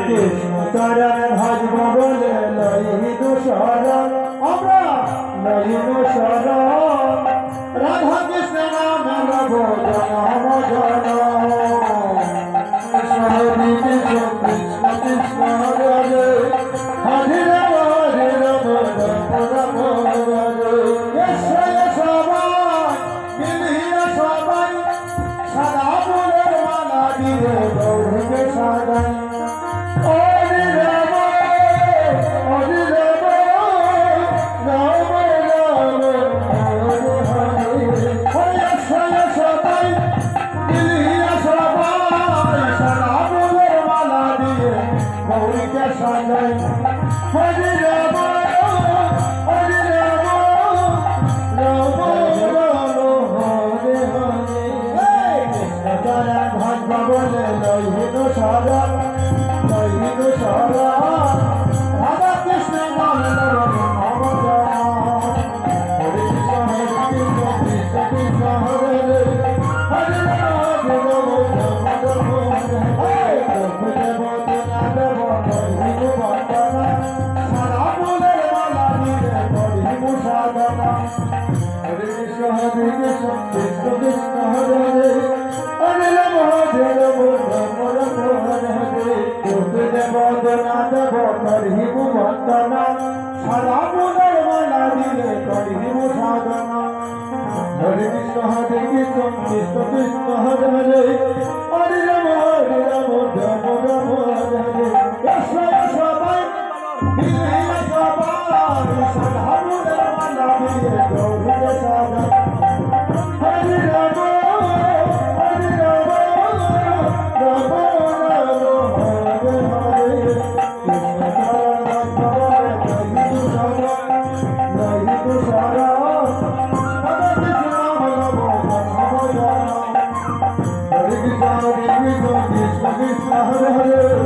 কৃষ্ণ চরণ ভজব বলে লইনু শরণ আমরা লইনু শরণ রাধা কৃষ্ণ নাম লব জনম জন কৃষ্ণ হরি কৃষ্ণ কৃষ্ণ কৃষ্ণ হরে হরে রাম হরে রাম রাম রাম হরে সবাই মিলিয়ে সবাই সাদা ফুলের মালা দিয়ে গৌরীকে সাজাই হরে রাম হরে রাম রাম রাম হরে হরে হরে সবাই মিলিয়ে সবাই সাদা ফুলের মালা দিয়ে গৌরীকে সাজাই হরে রাম হরে রাম রাম রাম হরে হরে কৃষ্ণ চরণ ভজব বলে লইনু শরণ রাধা কৃষ্ণ নাম লব জনম হরে কৃষ্ণ কৃষ্ণ কৃষ্ণ হরে হরে রাম রাম প্রভু দেব তুনা দেব করিবু বন্দনা সারা ফুলের মালা দিয়ে করিবু সাধনা হরে কৃষ্ণ কৃষ্ণ কৃষ্ণ হরে হরে রাম রাম হরে হরে প্রভু দেব তুনা দেব করিবু বন্দনা সারা ফুলের মালা দিয়ে করিবু সাধনা হরে কৃষ্ণ কৃষ্ণ কৃষ্ণ হরে হরে হরে রাম রাম রাম হরে হরে সবাই মিলিয়ে সবাই সাদা ফুলের মালা দিয়ে গৌরীকে সাজাই হরে রাম হরে রাম রাম রাম হরে হরে কৃষ্ণ চরণ ভজব লইনু শরণ রাধা কৃষ্ণ নাম লব জনম জন হরে কৃষ্ণ কৃষ্ণ কৃষ্ণ হরে হরে